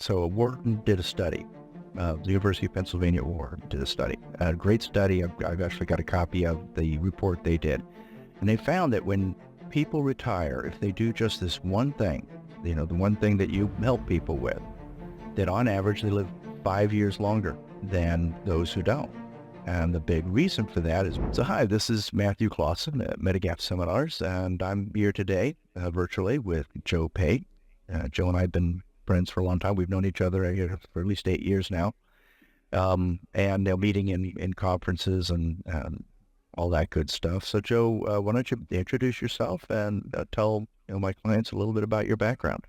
So Wharton did a study. The University of Pennsylvania at Wharton did a study. A great study. I've actually got a copy of the report they did. And they found that when people retire, if they do just this one thing, the one thing that you help people with, that on average they live 5 years longer than those who don't. And the big reason for that is, so hi, this is Matthew Clausen at Medigap Seminars, and I'm here today virtually with Joe Pate. Joe and I have been friends for a long time. We've known each other for at least 8 years now. And they're meeting in conferences and all that good stuff. So Joe, why don't you introduce yourself and tell my clients a little bit about your background?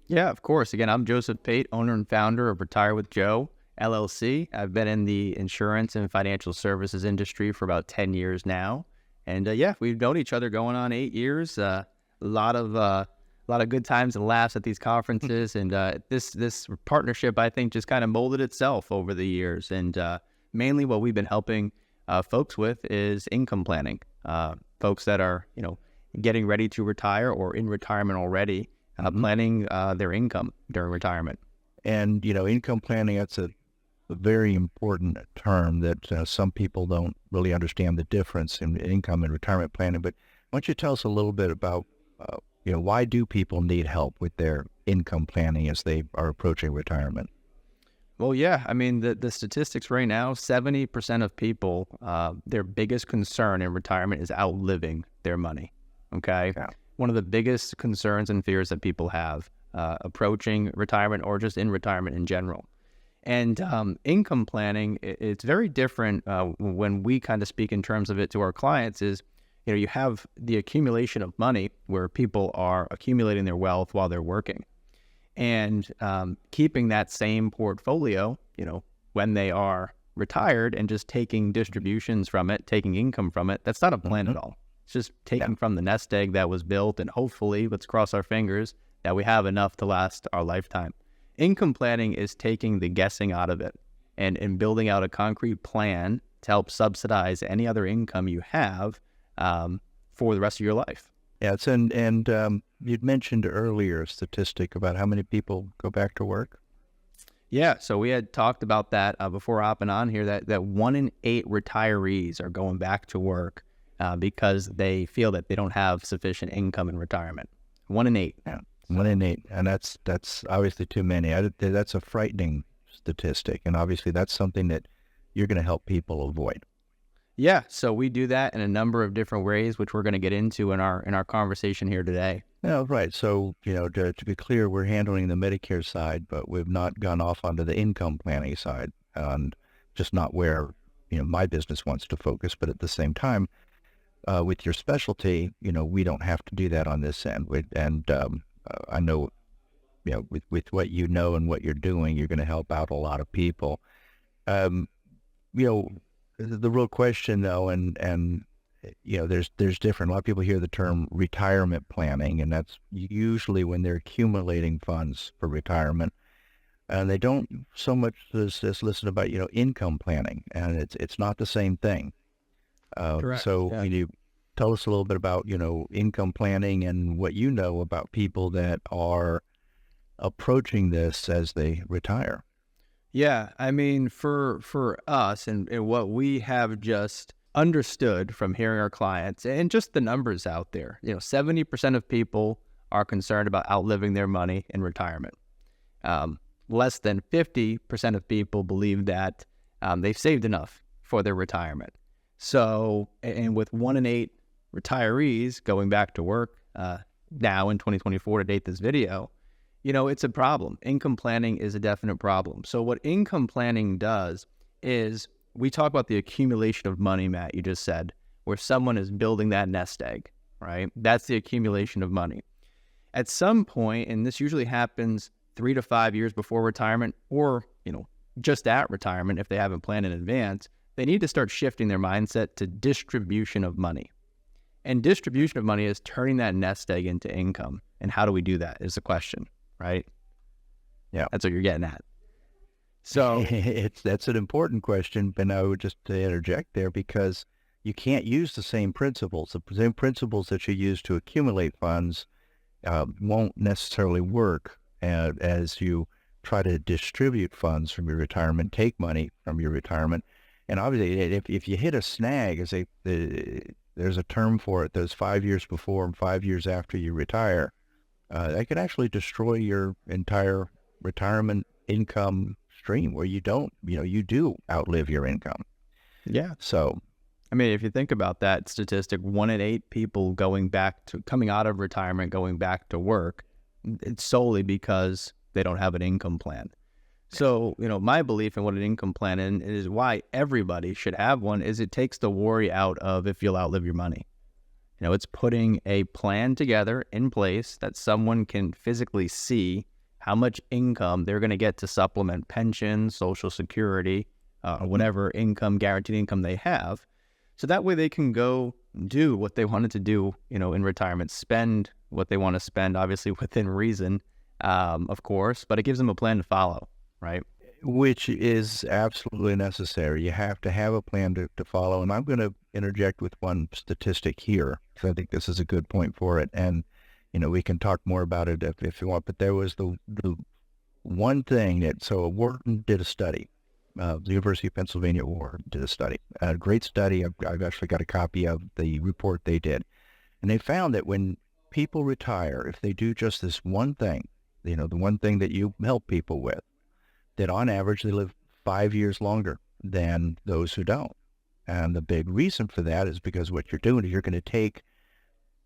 Yeah, of course. Again, I'm Joseph Pate, owner and founder of Retire with Joe, LLC. I've been in the insurance and financial services industry for about 10 years now. And we've known each other going on 8 years. A lot of good times and laughs at these conferences. And this partnership, I think, just kind of molded itself over the years. And mainly what we've been helping folks with is income planning. Folks that are, getting ready to retire or in retirement already, planning their income during retirement. And, income planning, that's a very important term that some people don't really understand the difference in income and retirement planning. But why don't you tell us a little bit about, why do people need help with their income planning as they are approaching retirement? Well, yeah. I mean, the statistics right now, 70% of people, their biggest concern in retirement is outliving their money. Okay. Yeah. One of the biggest concerns and fears that people have approaching retirement or just in retirement in general. And income planning, it's very different when we kind of speak in terms of it to our clients is, you have the accumulation of money where people are accumulating their wealth while they're working. And keeping that same portfolio, when they are retired and just taking distributions from it, taking income from it, that's not a plan at all. It's just taking from the nest egg that was built, and hopefully, let's cross our fingers, that we have enough to last our lifetime. Income planning is taking the guessing out of it and building out a concrete plan to help subsidize any other income you have for the rest of your life. Yeah, and you'd mentioned earlier a statistic about how many people go back to work. Yeah, so we had talked about that before hopping on here, that 1 in 8 retirees are going back to work because they feel that they don't have sufficient income in retirement. 1 in 8. Yeah, 1 in 8, and that's obviously too many. That's a frightening statistic, and obviously that's something that you're going to help people avoid. Yeah, so we do that in a number of different ways, which we're going to get into in our conversation here today. Yeah, right. So, to be clear, we're handling the Medicare side, but we've not gone off onto the income planning side, and just not where, my business wants to focus. But at the same time, with your specialty, we don't have to do that on this end. I know, with what you know and what you're doing, you're going to help out a lot of people. The real question, though, and there's different. A lot of people hear the term retirement planning, and that's usually when they're accumulating funds for retirement, and they don't so much as listen about income planning, and it's not the same thing. Correct. So yeah. Can you tell us a little bit about income planning and what you know about people that are approaching this as they retire? Yeah, I mean, for us and what we have just understood from hearing our clients and just the numbers out there, 70% of people are concerned about outliving their money in retirement. Less than 50% of people believe that they've saved enough for their retirement. So, and with 1 in 8 retirees going back to work now in 2024 to date this video, it's a problem. Income planning is a definite problem. So what income planning does is we talk about the accumulation of money, Matt, you just said, where someone is building that nest egg, right? That's the accumulation of money. At some point, and this usually happens 3 to 5 years before retirement or, just at retirement if they haven't planned in advance, they need to start shifting their mindset to distribution of money. And distribution of money is turning that nest egg into income. And how do we do that is the question. Right? Yeah. That's what you're getting at. So that's an important question, but I would just interject there because you can't use the same principles. The same principles that you use to accumulate funds won't necessarily work as you try to distribute funds from your retirement, take money from your retirement. And obviously, if you hit a snag, there's a term for it, those 5 years before and 5 years after you retire, that could actually destroy your entire retirement income stream where you do outlive your income. Yeah. So, I mean, if you think about that statistic, 1 in 8 people coming out of retirement, going back to work, it's solely because they don't have an income plan. So, my belief in what an income plan is why everybody should have one is it takes the worry out of if you'll outlive your money. It's putting a plan together in place that someone can physically see how much income they're going to get to supplement pension, Social Security, whatever guaranteed income they have. So that way they can go do what they wanted to do, in retirement, spend what they want to spend, obviously within reason, of course, but it gives them a plan to follow, right? Which is absolutely necessary. You have to have a plan to follow. And I'm going to interject with one statistic here, because I think this is a good point for it. And, we can talk more about it if you want, but there was the one thing so Wharton did a study. The University of Pennsylvania Wharton did a study, a great study. I've actually got a copy of the report they did. And they found that when people retire, if they do just this one thing, the one thing that you help people with, that on average they live 5 years longer than those who don't. And the big reason for that is because what you're doing is you're going to take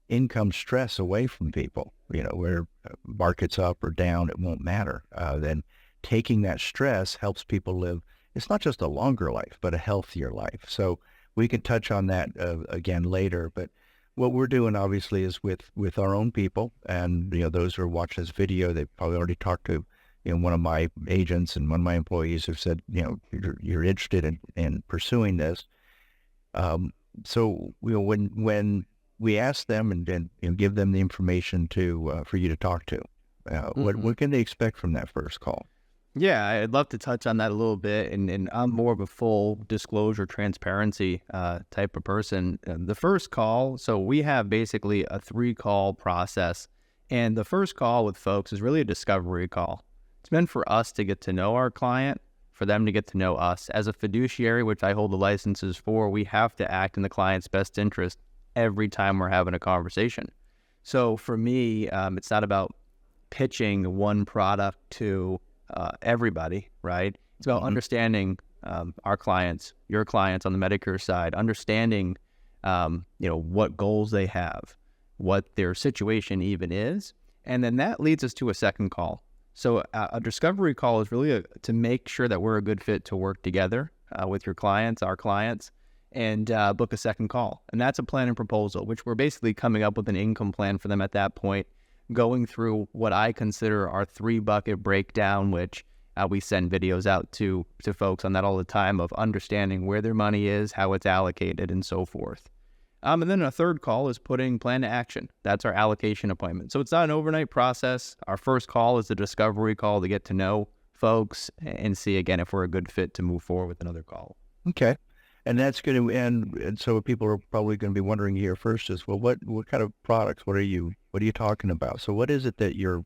income stress away from people, where market's up or down, it won't matter. Then taking that stress helps people live, it's not just a longer life, but a healthier life. So we can touch on that again later. But what we're doing obviously is with our own people, and those who are watching this video, they've probably already talked to one of my agents and one of my employees have said, you're interested in pursuing this. So when we ask them and give them the information for you to talk to, what can they expect from that first call? Yeah, I'd love to touch on that a little bit, and I'm more of a full disclosure, transparency type of person. The first call, so we have basically a 3-call process, and the first call with folks is really a discovery call. It's meant for us to get to know our client, for them to get to know us. As a fiduciary, which I hold the licenses for, we have to act in the client's best interest every time we're having a conversation. So for me, it's not about pitching one product to everybody, right? It's about understanding our clients, your clients on the Medicare side, understanding, what goals they have, what their situation even is. And then that leads us to a second call. So a discovery call is really to make sure that we're a good fit to work together with your clients, our clients, and book a second call. And that's a plan and proposal, which we're basically coming up with an income plan for them at that point, going through what I consider our 3-bucket breakdown, which we send videos out to folks on that all the time, of understanding where their money is, how it's allocated, and so forth. And then a third call is putting plan to action. That's our allocation appointment. So it's not an overnight process. Our first call is the discovery call to get to know folks and see, again, if we're a good fit to move forward with another call. Okay. And that's going to and so what people are probably going to be wondering here first is, well, what kind of products, what are you talking about? So what is it that you're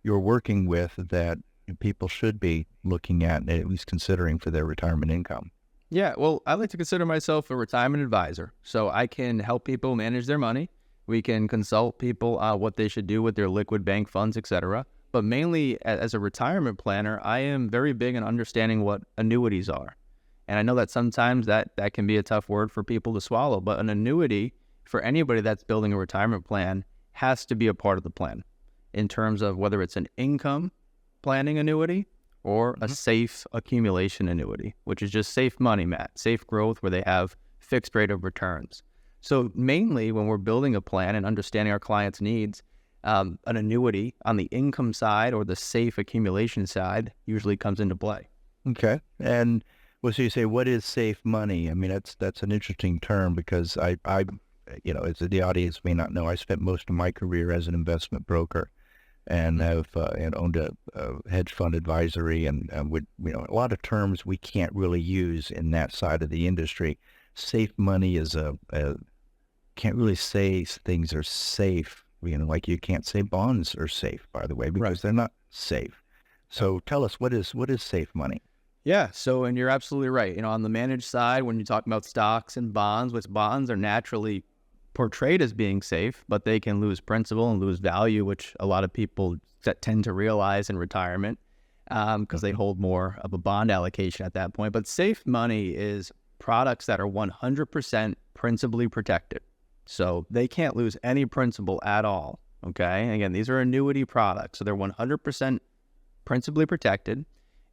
working with that people should be looking at least considering for their retirement income? Yeah, well, I like to consider myself a retirement advisor. So I can help people manage their money. We can consult people what they should do with their liquid bank funds, etc. But mainly as a retirement planner, I am very big in understanding what annuities are. And I know that sometimes that can be a tough word for people to swallow, but an annuity for anybody that's building a retirement plan has to be a part of the plan in terms of whether it's an income planning annuity or a safe accumulation annuity, which is just safe money, Matt, safe growth where they have fixed rate of returns. So mainly when we're building a plan and understanding our clients' needs, an annuity on the income side or the safe accumulation side usually comes into play. Okay. And so you say, what is safe money? I mean, that's an interesting term because I as the audience may not know, I spent most of my career as an investment broker. And have and owned a hedge fund advisory, and would a lot of terms we can't really use in that side of the industry. Safe money is can't really say things are safe. Like you can't say bonds are safe, by the way, because they're not safe. So tell us, what is safe money? Yeah. So, and you're absolutely right. On the managed side, when you talk about stocks and bonds, which bonds are naturally portrayed as being safe, but they can lose principal and lose value, which a lot of people tend to realize in retirement because they hold more of a bond allocation at that point. But safe money is products that are 100% principally protected. So they can't lose any principal at all. Okay. Again, these are annuity products. So they're 100% principally protected.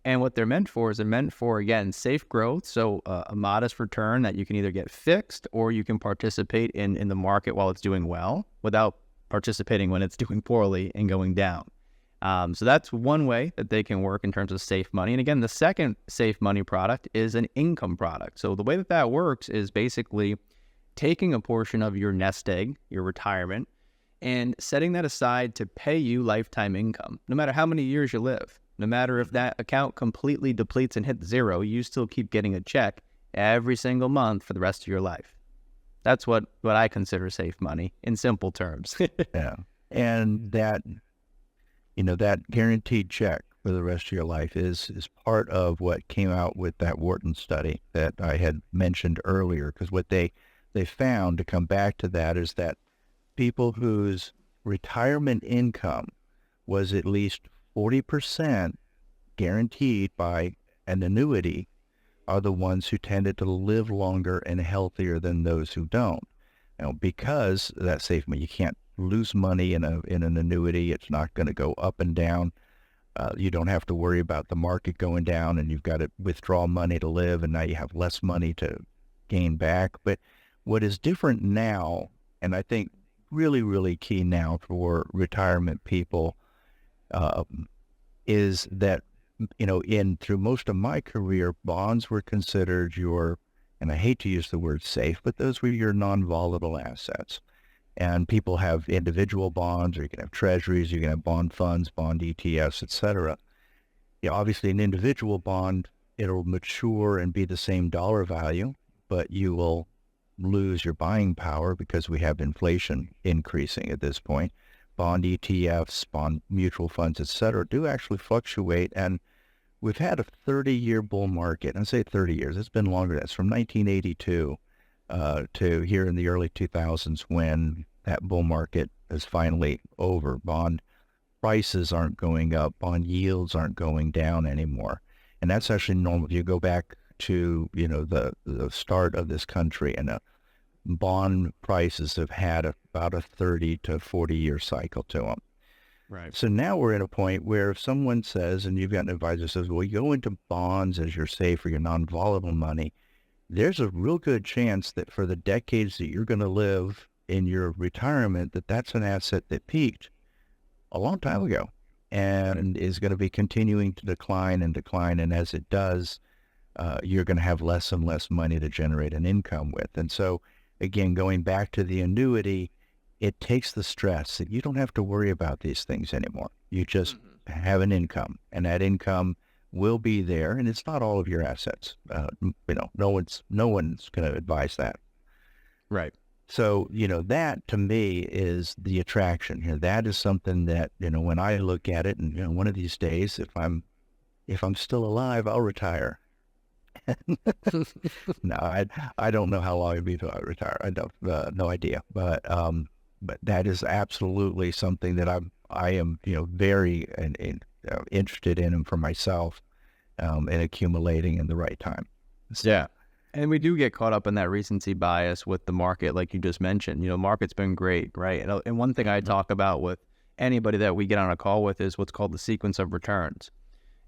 And what they're meant for is they're meant for, again, safe growth. So a modest return that you can either get fixed or you can participate in the market while it's doing well without participating when it's doing poorly and going down. So that's one way that they can work in terms of safe money. And again, the second safe money product is an income product. So the way that that works is basically taking a portion of your nest egg, your retirement, and setting that aside to pay you lifetime income, no matter how many years you live. No matter if that account completely depletes and hits zero, you still keep getting a check every single month for the rest of your life. That's what I consider safe money in simple terms. Yeah. And that, that guaranteed check for the rest of your life is part of what came out with that Wharton study that I had mentioned earlier. Because what they found, to come back to that, is that people whose retirement income was at least 40% guaranteed by an annuity are the ones who tended to live longer and healthier than those who don't. Because that's safe money, you can't lose money in an annuity. It's not going to go up and down. You don't have to worry about the market going down and you've got to withdraw money to live, and now you have less money to gain back. But what is different now, and I think really, really key now for retirement people, is that, through most of my career, bonds were considered and I hate to use the word safe, but those were your non-volatile assets. And people have individual bonds, or you can have treasuries, you can have bond funds, bond ETFs, etc. Obviously, an individual bond, it'll mature and be the same dollar value, but you will lose your buying power because we have inflation increasing at this point. Bond ETFs, bond mutual funds, et cetera, do actually fluctuate. And we've had a 30-year bull market. And I say 30 years, it's been longer. That's from 1982 to here in the early 2000s, when that bull market is finally over. Bond prices aren't going up. Bond yields aren't going down anymore. And that's actually normal. If you go back to, the start of this country, and bond prices have had about a 30 to 40-year cycle to them. Right. So now we're at a point where if someone says, and you've got an advisor says, well, you go into bonds as your safe or your non-volatile money, there's a real good chance that for the decades that you're going to live in your retirement, that's an asset that peaked a long time ago and is going to be continuing to decline and decline. And as it does, you're going to have less and less money to generate an income with. And so, again, going back to the annuity, it takes the stress that you don't have to worry about these things anymore. You just have an income, and that income will be there, and it's not all of your assets. No one's going to advise that. Right. So, that to me is the attraction. That is something that, when I look at it, and, one of these days, if I'm still alive, I'll retire. No, I don't know how long it'll be till I retire. I don't, no idea. But that is absolutely something that I am, very interested in, and for myself, in accumulating in the right time. Yeah. And we do get caught up in that recency bias with the market, like you just mentioned. Market's been great, right? And one thing I talk about with anybody that we get on a call with is what's called the sequence of returns.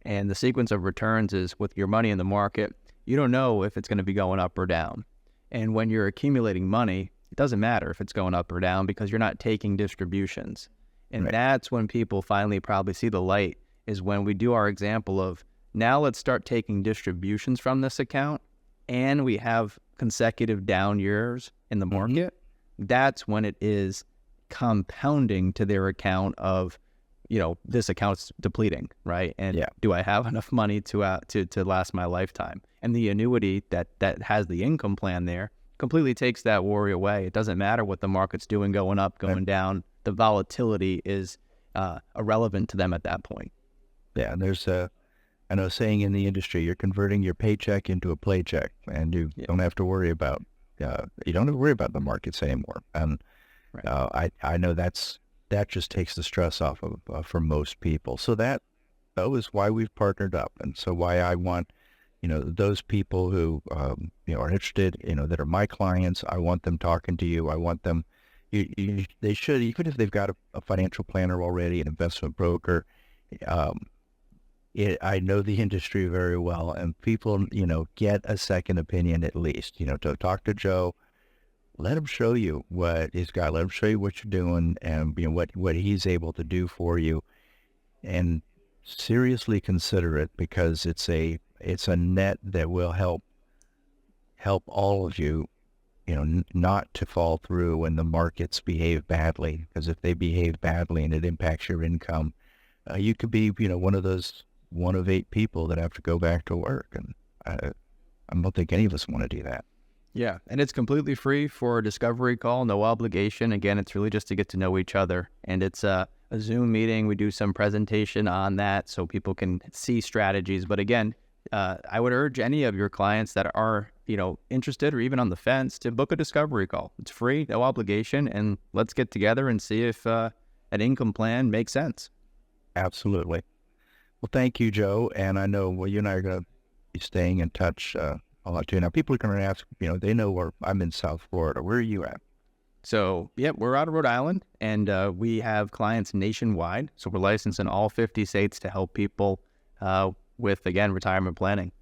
And the sequence of returns is, with your money in the market, you don't know if it's going to be going up or down. And when you're accumulating money, it doesn't matter if it's going up or down because you're not taking distributions. And that's when people finally probably see the light, is when we do our example of, now let's start taking distributions from this account, and we have consecutive down years in the market. That's when it is compounding to their account of, this account's depleting, right? And do I have enough money to last my lifetime? And the annuity that has the income plan there completely takes that worry away. It doesn't matter what the market's doing, going up, going down. The volatility is irrelevant to them at that point. Yeah, and there's I know a saying in the industry, you're converting your paycheck into a playcheck, and you Yeah. don't have to worry about the markets anymore. And Right. I know that just takes the stress off of for most people. So that is why we've partnered up, and so why I want those people who are interested, that are my clients. I want them talking to you. I want them. They should, even if they've got a financial planner already, an investment broker. Um, I know the industry very well, and people, get a second opinion at least. To talk to Joe, let him show you what he's got. Let him show you what you're doing, and what he's able to do for you, and seriously consider it, because it's a net that will help all of you. Not to fall through when the markets behave badly, because if they behave badly and it impacts your income, you could be, one of those one of 8 people that have to go back to work. And I don't think any of us want to do that. Yeah, and it's completely free for a discovery call, no obligation. Again, it's really just to get to know each other. And it's a Zoom meeting. We do some presentation on that so people can see strategies. But again, I would urge any of your clients that are, interested or even on the fence to book a discovery call. It's free, no obligation, and let's get together and see if an income plan makes sense. Absolutely. Well, thank you, Joe. And I know, you and I are going to be staying in touch a lot too. Now, people are going to ask, they know where I'm in South Florida. Where are you at? So, yeah, we're out of Rhode Island, and we have clients nationwide. So we're licensed in all 50 states to help people with, again, retirement planning.